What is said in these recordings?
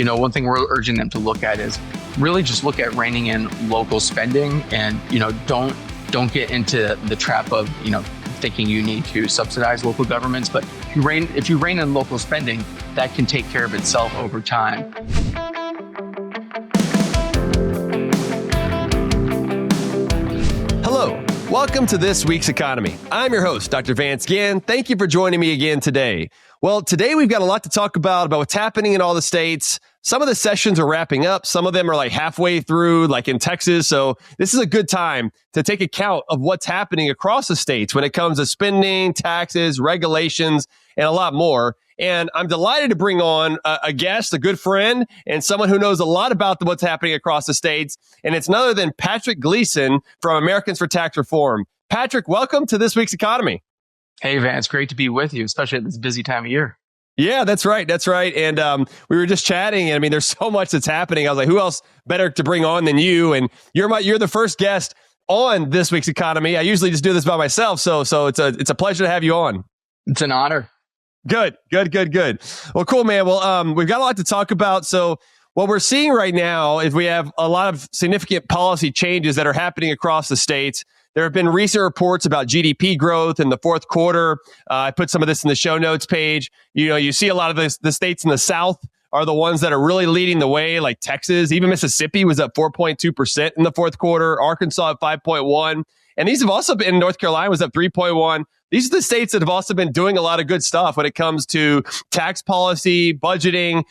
one thing we're urging them to look at is really just look at reining in local spending, and don't get into the trap of thinking you need to subsidize local governments. But if you rein in local spending, that can take care of itself over time. Hello, welcome to this week's Economy. I'm your host, Dr. Vance Ginn. Thank you for joining me again today. Well, today we've got a lot to talk about what's happening in all the states. Some of the sessions are wrapping up. Some of them are like halfway through, like in Texas. So this is a good time to take account of what's happening across the states when it comes to spending, taxes, regulations, and a lot more. And I'm delighted to bring on a guest, a good friend, and someone who knows a lot about what's happening across the states. And it's none other than Patrick Gleason from Americans for Tax Reform. Patrick, welcome to this week's Economy. Hey, Vance, great to be with you, especially at this busy time of year. Yeah, that's right. And we were just chatting. And I mean, there's so much that's happening. I was like, who else better to bring on than you? And you're the first guest on this week's Economy. I usually just do this by myself. So it's a pleasure to have you on. It's an honor. Good. Well, cool, man. Well, we've got a lot to talk about. So what we're seeing right now is we have a lot of significant policy changes that are happening across the states. There have been recent reports about GDP growth in the fourth quarter. I put some of this in the show notes page. You see a lot of the states in the South are the ones that are really leading the way, like Texas. Even Mississippi was up 4.2% in the fourth quarter. Arkansas at 5.1%. And these have also been, North Carolina was up 3.1%. These are the states that have also been doing a lot of good stuff when it comes to tax policy, budgeting,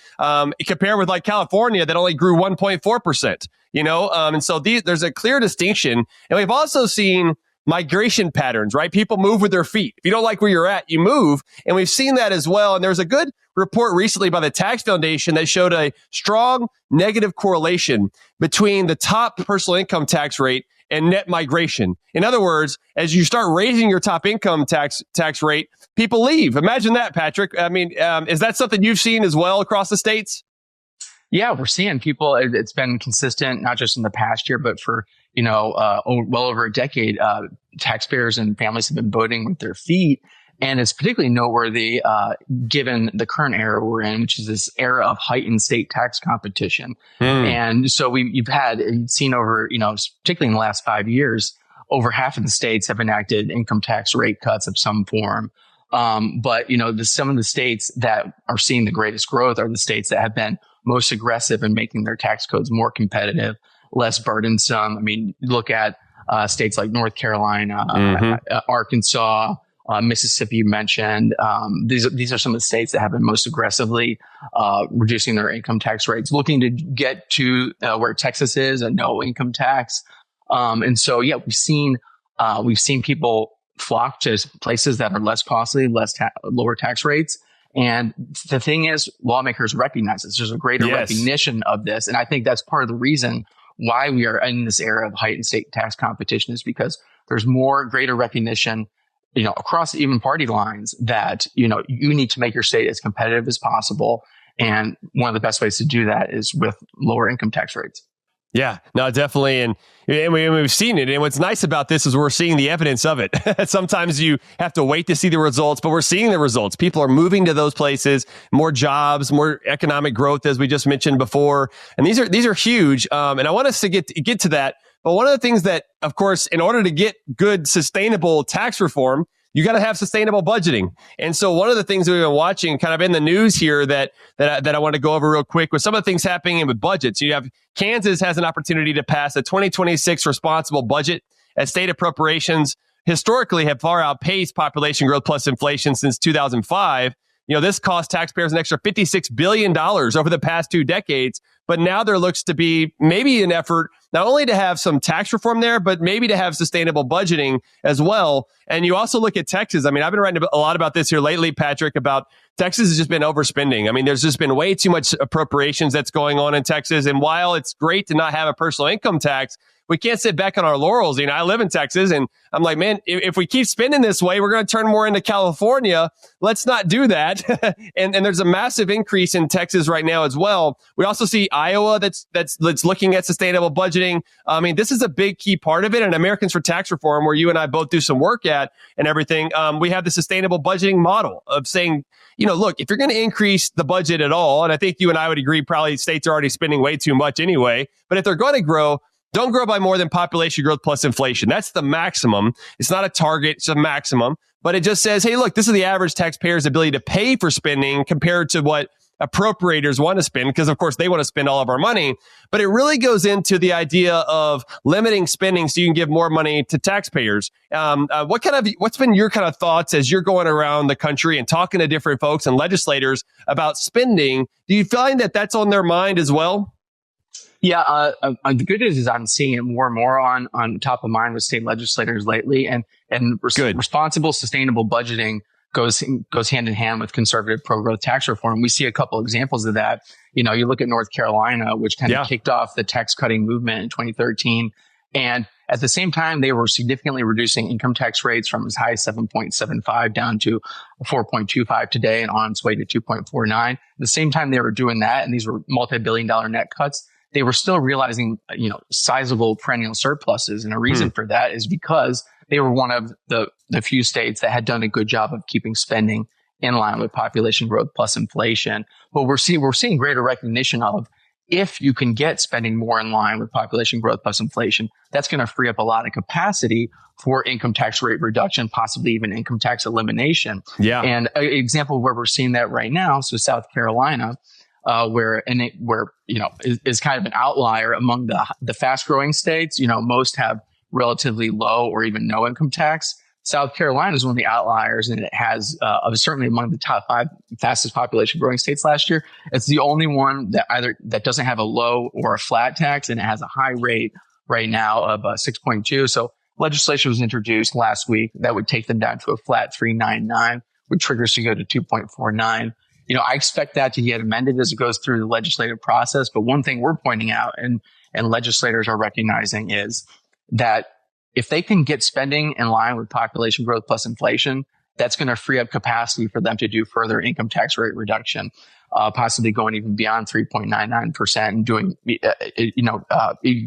compared with like California that only grew 1.4%, and so there's a clear distinction. And we've also seen migration patterns, right? People move with their feet. If you don't like where you're at, you move. And we've seen that as well. And there's a good report recently by the Tax Foundation that showed a strong negative correlation between the top personal income tax rate and net migration. In other words, as you start raising your top income tax rate, people leave. Imagine that, Patrick. I mean, is that something you've seen as well across the states? Yeah, we're seeing people. It's been consistent, not just in the past year, but for well over a decade. Taxpayers and families have been voting with their feet, and it's particularly noteworthy given the current era we're in, which is this era of heightened state tax competition. And so you've seen over, particularly in the last 5 years, over half of the states have enacted income tax rate cuts of some form. But some of the states that are seeing the greatest growth are the states that have been most aggressive in making their tax codes more competitive, less burdensome. I mean, look at states like North Carolina, Arkansas, Mississippi you mentioned. These are some of the states that have been most aggressively reducing their income tax rates, looking to get to where Texas is, a no income tax. And so, yeah, we've seen people flock to places that are less costly, lower tax rates. And the thing is, lawmakers recognize this. There's a greater recognition of this. And I think that's part of the reason why we are in this era of heightened state tax competition, is because there's greater recognition, across even party lines, that, you need to make your state as competitive as possible. And one of the best ways to do that is with lower income tax rates. Yeah, no, definitely. And we've seen it. And what's nice about this is we're seeing the evidence of it. Sometimes you have to wait to see the results, but we're seeing the results. People are moving to those places, more jobs, more economic growth, as we just mentioned before. And these are huge. And I want us to get to that. But one of the things that, of course, in order to get good, sustainable tax reform, you got to have sustainable budgeting. And so one of the things that we've been watching kind of in the news here that I want to go over real quick was some of the things happening with budgets. You have Kansas has an opportunity to pass a 2026 responsible budget, as state appropriations historically have far outpaced population growth plus inflation since 2005. This cost taxpayers an extra $56 billion over the past 2 decades. But now there looks to be maybe an effort not only to have some tax reform there, but maybe to have sustainable budgeting as well. And you also look at Texas. I mean, I've been writing a lot about this here lately, Patrick, about Texas has just been overspending. I mean, there's just been way too much appropriations that's going on in Texas. And while it's great to not have a personal income tax, we can't sit back on our laurels. I live in Texas, and I'm like, man, if we keep spending this way, we're going to turn more into California. Let's not do that. and there's a massive increase in Texas right now as well. We also see Iowa that's looking at sustainable budgeting. I mean, this is a big key part of it. And Americans for Tax Reform, where you and I both do some work at and everything, we have the sustainable budgeting model of saying, look, if you're going to increase the budget at all, and I think you and I would agree, probably states are already spending way too much anyway, but if they're going to grow, don't grow by more than population growth plus inflation. That's the maximum. It's not a target, it's a maximum, but it just says, hey, look, this is the average taxpayer's ability to pay for spending compared to what appropriators want to spend, because of course they want to spend all of our money. But it really goes into the idea of limiting spending so you can give more money to taxpayers. What's been your kind of thoughts as you're going around the country and talking to different folks and legislators about spending? Do you find that that's on their mind as well? Yeah, the good news is I'm seeing it more and more on top of mind with state legislators lately, and responsible, sustainable budgeting goes hand in hand with conservative pro-growth tax reform. We see a couple examples of that. You look at North Carolina, which kind of kicked off the tax cutting movement in 2013. And at the same time, they were significantly reducing income tax rates from as high as 7.75 down to 4.25 today and on its way to 2.49. At the same time they were doing that, and these were multi-billion-dollar net cuts, they were still realizing, sizable perennial surpluses. And a reason for that is because they were one of the few states that had done a good job of keeping spending in line with population growth plus inflation. But we're seeing greater recognition of, if you can get spending more in line with population growth plus inflation, that's going to free up a lot of capacity for income tax rate reduction, possibly even income tax elimination. Yeah. And an example where we're seeing that right now, so South Carolina, where is kind of an outlier among the fast growing states. Most have relatively low or even no income tax. South Carolina is one of the outliers, and it has certainly among the top 5 fastest population growing states last year. It's the only one that doesn't have a low or a flat tax, and it has a high rate right now of 6.2. So legislation was introduced last week that would take them down to a flat 3.99, with triggers to go to 2.49. I expect that to get amended as it goes through the legislative process. But one thing we're pointing out and legislators are recognizing is that if they can get spending in line with population growth plus inflation, that's going to free up capacity for them to do further income tax rate reduction, possibly going even beyond 3.99% and doing,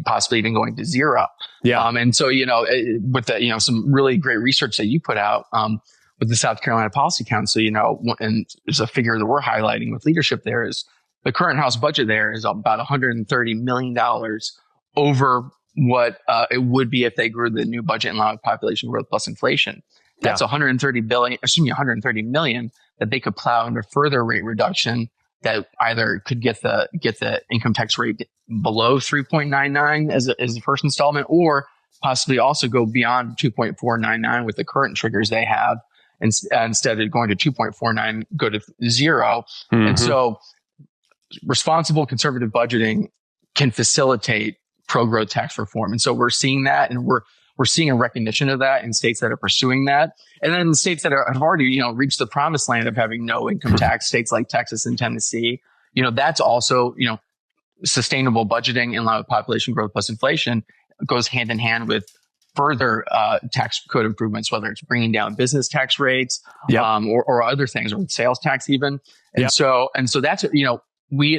possibly even going to zero. Yeah. And so, with the, some really great research that you put out, with the South Carolina Policy Council, and there's a figure that we're highlighting with leadership there is the current House budget there is about $130 million over what it would be if they grew the new budget in line with population growth plus inflation. That's $130 million that they could plow into further rate reduction that either could get the income tax rate below 3.99 as the first installment, or possibly also go beyond 2.499 with the current triggers they have. Instead of going to 2.49, go to zero. Mm-hmm. And so responsible conservative budgeting can facilitate pro-growth tax reform. And so we're seeing that, and we're seeing a recognition of that in states that are pursuing that. And then in states that have already, reached the promised land of having no income tax, states like Texas and Tennessee, that's also, sustainable budgeting in line with population growth plus inflation goes hand in hand with further tax code improvements, whether it's bringing down business tax rates, or other things, or sales tax even. And so that's,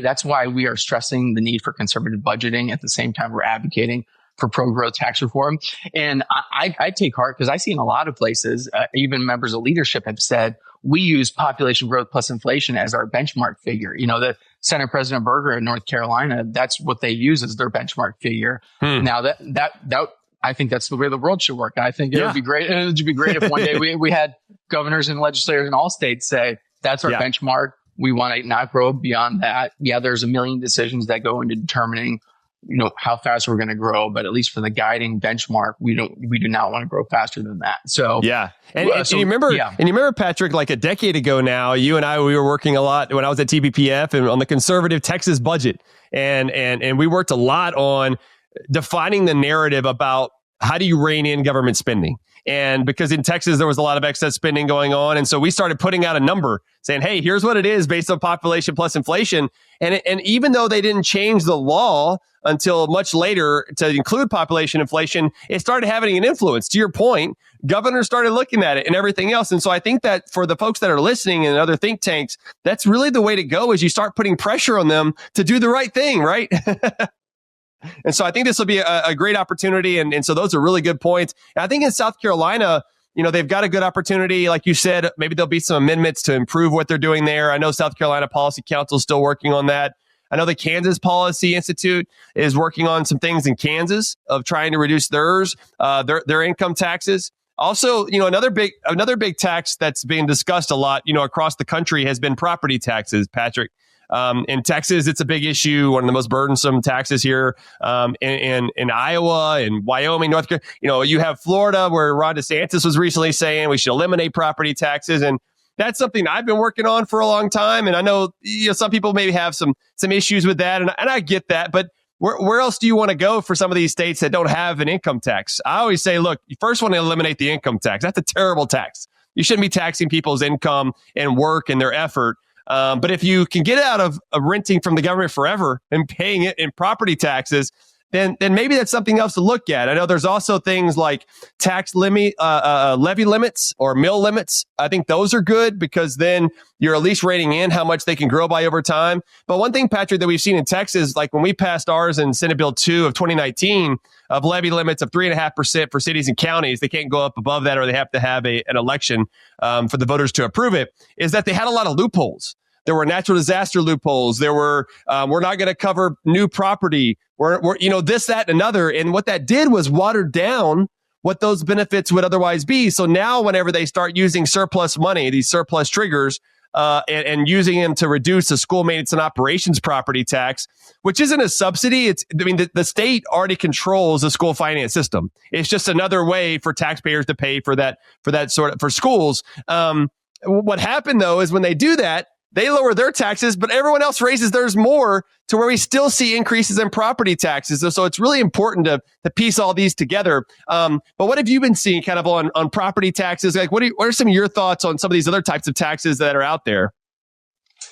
that's why we are stressing the need for conservative budgeting. At the same time, we're advocating for pro-growth tax reform. And I take heart, because I see in a lot of places, even members of leadership have said, we use population growth plus inflation as our benchmark figure. The Senate President Berger in North Carolina, that's what they use as their benchmark figure. Now that I think that's the way the world should work. I think it would be great. It would be great if one day we had governors and legislators in all states say, that's our benchmark. We want to not grow beyond that. Yeah, there's a million decisions that go into determining, how fast we're going to grow, but at least for the guiding benchmark, we do not want to grow faster than that. So and you remember, Patrick, like a decade ago now, you and I, we were working a lot when I was at TBPF and on the conservative Texas budget, and we worked a lot on defining the narrative about how do you rein in government spending. And because in Texas, there was a lot of excess spending going on. And so we started putting out a number saying, hey, here's what it is based on population plus inflation. And even though they didn't change the law until much later to include population inflation, it started having an influence. To your point, governors started looking at it and everything else. And so I think that for the folks that are listening and other think tanks, that's really the way to go, is you start putting pressure on them to do the right thing, right? And so I think this will be a great opportunity. And so those are really good points. And I think in South Carolina, they've got a good opportunity. Like you said, maybe there'll be some amendments to improve what they're doing there. I know South Carolina Policy Council is still working on that. I know the Kansas Policy Institute is working on some things in Kansas of trying to reduce their income taxes. Also, another big tax that's being discussed a lot, across the country has been property taxes, Patrick. In Texas, it's a big issue, one of the most burdensome taxes here. In Iowa and Wyoming, North Carolina, you have Florida, where Ron DeSantis was recently saying we should eliminate property taxes. And that's something I've been working on for a long time. And I know, some people maybe have some issues with that. And I get that. But where else do you want to go for some of these states that don't have an income tax? I always say, look, you first want to eliminate the income tax. That's a terrible tax. You shouldn't be taxing people's income and work and their effort. But if you can get out of renting from the government forever and paying it in property taxes, then maybe that's something else to look at. I know there's also things like tax levy limits or mill limits. I think those are good because then you're at least reining in how much they can grow by over time. But one thing, Patrick, that we've seen in Texas, like when we passed ours in Senate Bill 2 of 2019 of levy limits of 3.5% for cities and counties, they can't go up above that or they have to have an election for the voters to approve it, is that they had a lot of loopholes. There were natural disaster loopholes. There were, we're not going to cover new property. We're this, that, and another. And what that did was watered down what those benefits would otherwise be. So now whenever they start using surplus money, these surplus triggers, and using them to reduce the school maintenance and operations property tax, which isn't a subsidy. The state already controls the school finance system. It's just another way for taxpayers to pay for that for schools. What happened though is when they do that, they lower their taxes, but everyone else raises theirs more, to where we still see increases in property taxes. So it's really important to piece all these together. But what have you been seeing kind of on property taxes? Like, what are some of your thoughts on some of these other types of taxes that are out there?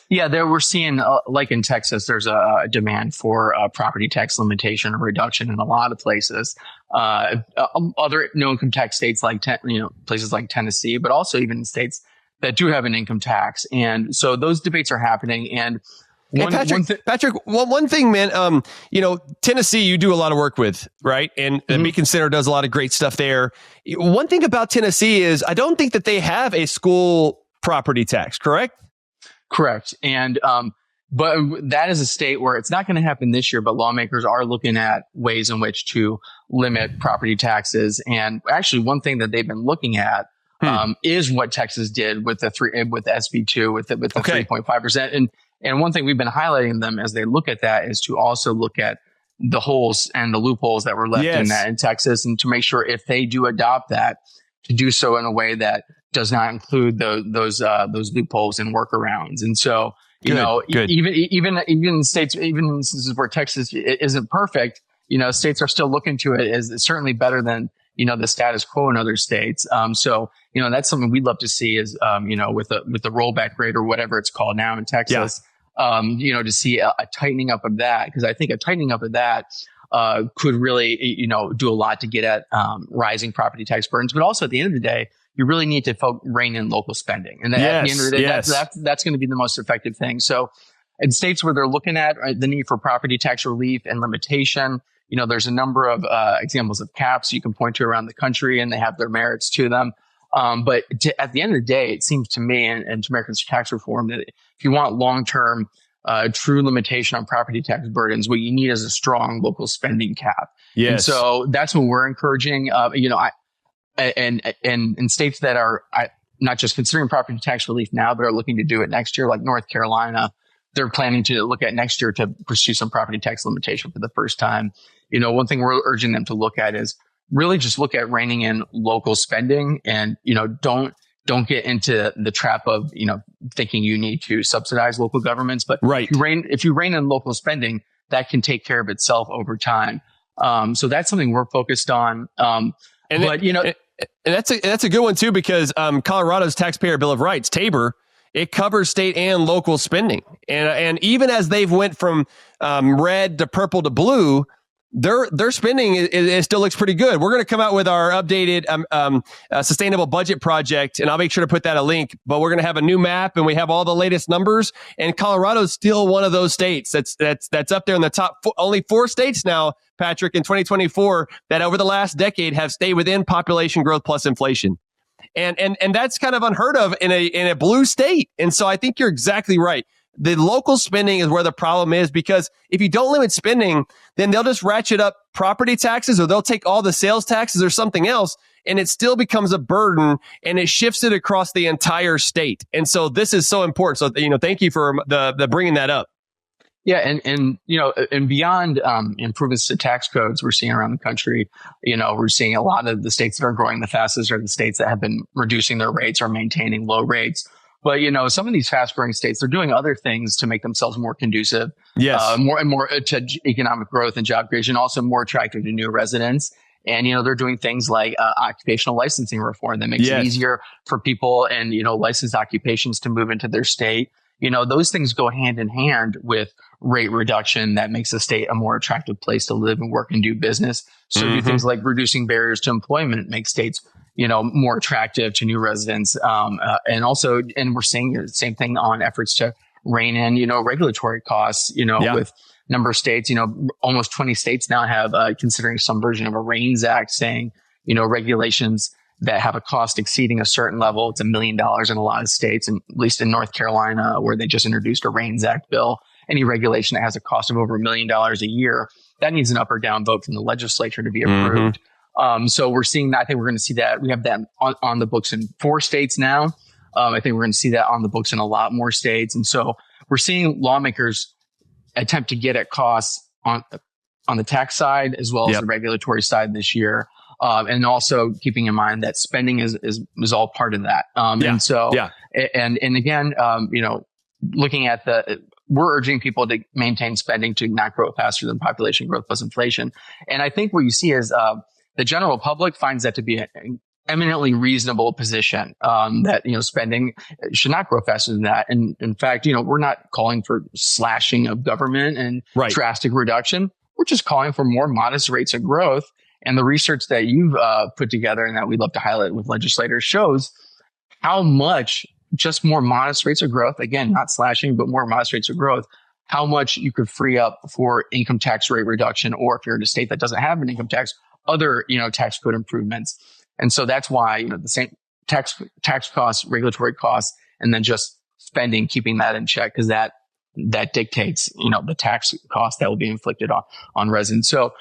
Yeah, we're seeing, like in Texas, there's a demand for property tax limitation or reduction in a lot of places. Other no income tax states like places like Tennessee, but also even states that do have an income tax. And so those debates are happening. And Patrick, one thing, man, Tennessee, you do a lot of work with, right? And Beacon Center does a lot of great stuff there. One thing about Tennessee is I don't think that they have a school property tax, correct? Correct. And, but that is a state where it's not going to happen this year, but lawmakers are looking at ways in which to limit property taxes. And actually one thing that they've been looking at is what Texas did with SB2 with the 3.5%. And one thing we've been highlighting them as they look at that is to also look at the holes and the loopholes that were left in that in Texas, and to make sure if they do adopt that, to do so in a way that does not include those loopholes and workarounds. And so, even states, even instances where Texas isn't perfect, states are still looking to it as certainly better than the status quo in other states. So, that's something we'd love to see is, with the rollback rate or whatever it's called now in Texas, to see a tightening up of that. Because I think a tightening up of that could really, do a lot to get at rising property tax burdens. But also at the end of the day, you really need to rein in local spending. And at the end of the day, that's going to be the most effective thing. So in states where they're looking at the need for property tax relief and limitation, there's a number of examples of caps you can point to around the country, and they have their merits to them. But at the end of the day, it seems to me, and to Americans tax reform, that if you want long-term true limitation on property tax burdens, what you need is a strong local spending cap. Yes. And so that's what we're encouraging. And in states that are not just considering property tax relief now, but are looking to do it next year, like North Carolina, they're planning to look at next year to pursue some property tax limitation for the first time. One thing we're urging them to look at is really just look at reining in local spending, and, don't get into the trap of, thinking you need to subsidize local governments. But if you rein in local spending, that can take care of itself over time. So that's something we're focused on. And that's a good one too, because Colorado's Taxpayer Bill of Rights, TABOR, it covers state and local spending. And even as they've went from red to purple to blue, their spending it still looks pretty good. We're going to come out with our updated sustainable budget project, and I'll make sure to put that a link. But we're going to have a new map, and we have all the latest numbers. And Colorado's still one of those states that's up there in the top. Only 4 states now, Patrick, in 2024 that over the last decade have stayed within population growth plus inflation. And that's kind of unheard of in a blue state. And so I think you're exactly right. The local spending is where the problem is, because if you don't limit spending, then they'll just ratchet up property taxes, or they'll take all the sales taxes or something else, and it still becomes a burden, and it shifts it across the entire state. And so this is so important. So, thank you for the bringing that up. Yeah, and beyond improvements to tax codes we're seeing around the country, we're seeing a lot of the states that are growing the fastest are the states that have been reducing their rates or maintaining low rates. But, some of these fast growing states, they're doing other things to make themselves more conducive, more to economic growth and job creation, also more attractive to new residents. And, they're doing things like occupational licensing reform that makes it easier for people and, licensed occupations to move into their state. Those things go hand in hand with rate reduction that makes the state a more attractive place to live and work and do business. So do things like reducing barriers to employment make states, more attractive to new residents. And we're seeing the same thing on efforts to rein in, regulatory costs, with a number of states, almost 20 states now have considering some version of a REINS Act saying, regulations that have a cost exceeding a certain level. It's $1 million in a lot of states, and at least in North Carolina, where they just introduced a REINS Act bill. Any regulation that has a cost of over $1 million a year, that needs an up or down vote from the legislature to be approved. So we're seeing that. I think we're going to see that. We have that on the books in 4 states now. I think we're going to see that on the books in a lot more states. And so we're seeing lawmakers attempt to get at costs on the tax side as well as the regulatory side this year. And also keeping in mind that spending is all part of that. And so, and again, looking at we're urging people to maintain spending to not grow faster than population growth plus inflation. And I think what you see is the general public finds that to be an eminently reasonable position, that, spending should not grow faster than that. And in fact, we're not calling for slashing of government and drastic reduction. We're just calling for more modest rates of growth. And the research that you've put together and that we'd love to highlight with legislators shows how much just more modest rates of growth, again, not slashing, but more modest rates of growth, how much you could free up for income tax rate reduction, or if you're in a state that doesn't have an income tax, other, tax code improvements. And so that's why, the same tax costs, regulatory costs, and then just spending, keeping that in check, because that dictates, the tax cost that will be inflicted on residents. So,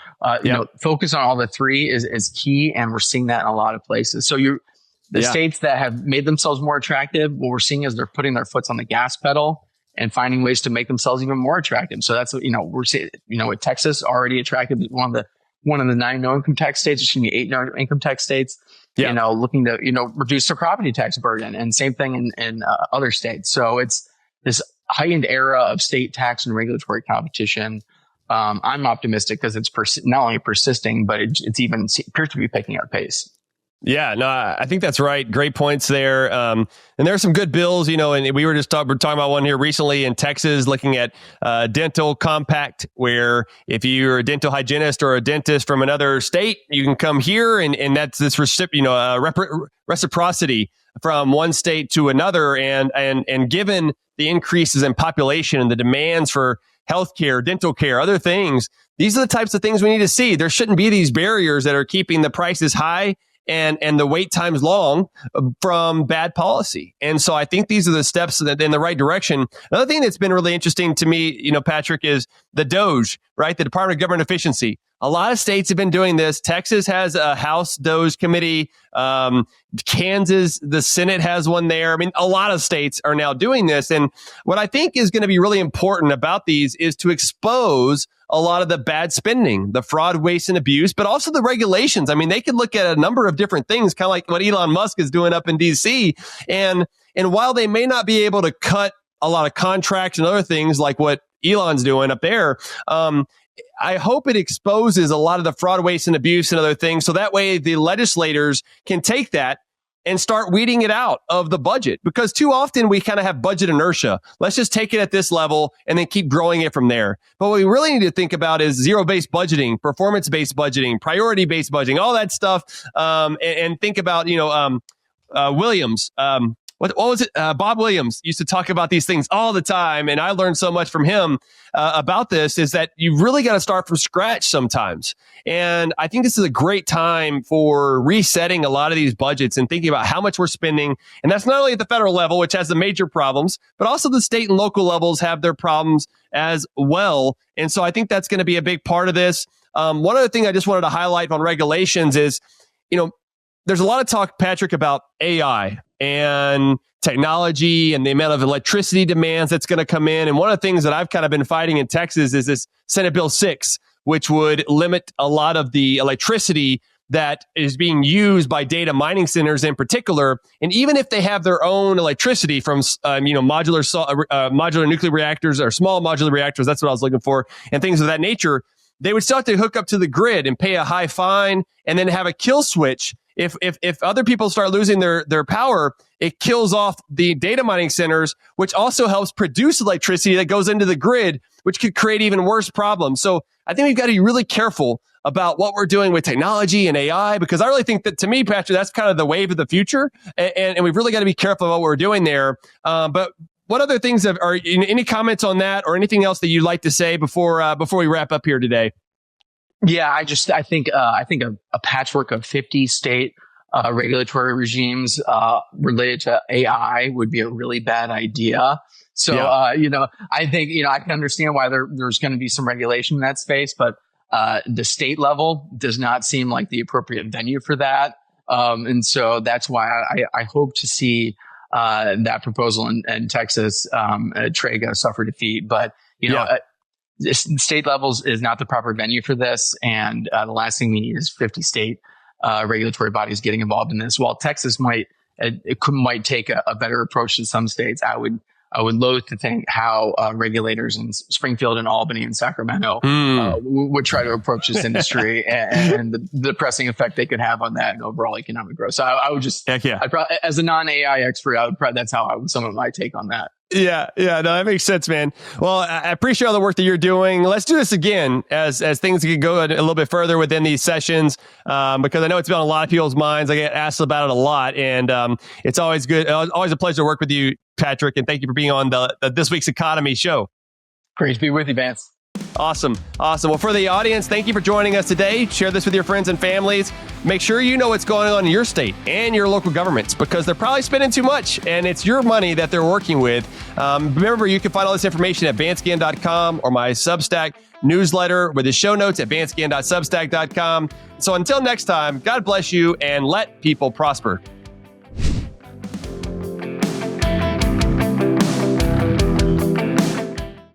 focus on all the 3 is key. And we're seeing that in a lot of places. So the states that have made themselves more attractive, what we're seeing is they're putting their foot on the gas pedal and finding ways to make themselves even more attractive. So that's what, we're seeing, with Texas already attractive, one of the 9 no income tax states, 8 no income tax states, looking to, reduce their property tax burden, and same thing in other states. So it's this heightened era of state tax and regulatory competition. I'm optimistic because it's not only persisting, but it's even appears to be picking up pace. Yeah, no, I think that's right. Great points there. And there are some good bills, and we were just talking about one here recently in Texas, looking at dental compact, where if you're a dental hygienist or a dentist from another state, you can come here, and that's this reciprocity from one state to another. And given the increases in population and the demands for healthcare, dental care, other things, these are the types of things we need to see. There shouldn't be these barriers that are keeping the prices high and the wait times long from bad policy. And so I think these are the steps that in the right direction. Another thing that's been really interesting to me, Patrick, is the DOGE, right? The Department of Government Efficiency. A lot of states have been doing this. Texas has a House DOGE committee. Kansas, the Senate has one there. I mean, a lot of states are now doing this. And what I think is going to be really important about these is to expose a lot of the bad spending, the fraud, waste, and abuse, but also the regulations. I mean, they can look at a number of different things, kind of like what Elon Musk is doing up in DC. And while they may not be able to cut a lot of contracts and other things like what Elon's doing up there. I hope it exposes a lot of the fraud, waste, and abuse and other things. So that way the legislators can take that and start weeding it out of the budget, because too often we kind of have budget inertia. Let's just take it at this level and then keep growing it from there. But what we really need to think about is zero-based budgeting, performance-based budgeting, priority-based budgeting, all that stuff. And think about, Williams. What was it? Bob Williams used to talk about these things all the time. And I learned so much from him about this, is that you really got to start from scratch sometimes. And I think this is a great time for resetting a lot of these budgets and thinking about how much we're spending. And that's not only at the federal level, which has the major problems, but also the state and local levels have their problems as well. And so I think that's going to be a big part of this. One other thing I just wanted to highlight on regulations is, there's a lot of talk, Patrick, about AI and technology and the amount of electricity demands that's going to come in. And one of the things that I've kind of been fighting in Texas is this Senate Bill 6, which would limit a lot of the electricity that is being used by data mining centers in particular. And even if they have their own electricity from, modular nuclear reactors or small modular reactors, that's what I was looking for, and things of that nature, they would still have to hook up to the grid and pay a high fine and then have a kill switch. If other people start losing their power, it kills off the data mining centers, which also helps produce electricity that goes into the grid, which could create even worse problems. So I think we've got to be really careful about what we're doing with technology and AI, because I really think that, to me, Patrick, that's kind of the wave of the future. And we've really got to be careful about what we're doing there. But what other things are any comments on that, or anything else that you'd like to say before we wrap up here today? Yeah, I think a patchwork of 50 state regulatory regimes related to AI would be a really bad idea. So, yeah. I think, I can understand why there's going to be some regulation in that space, but the state level does not seem like the appropriate venue for that. And so that's why I hope to see that proposal in Texas, Trega suffer defeat. But, state levels is not the proper venue for this. And the last thing we need is 50 state regulatory bodies getting involved in this. While Texas might take a better approach to some states, I would loathe to think how regulators in Springfield and Albany and Sacramento would try to approach this industry and the depressing effect they could have on that and overall economic growth. So I would just, as a non-AI expert, that's how I would sum up my take on that. Yeah, no, that makes sense, man. Well, I appreciate all the work that you're doing. Let's do this again as things can go a little bit further within these sessions, because I know it's been on a lot of people's minds. I get asked about it a lot, and it's always good. Always a pleasure to work with you, Patrick, and thank you for being on the This Week's Economy show. Great to be with you, Vance. Awesome. Well, for the audience, thank you for joining us today. Share this with your friends and families. Make sure you know what's going on in your state and your local governments, because they're probably spending too much, and it's your money that they're working with. Remember, you can find all this information at vanceginn.com or my Substack newsletter with the show notes at vanceginn.substack.com. So until next time, God bless you and let people prosper.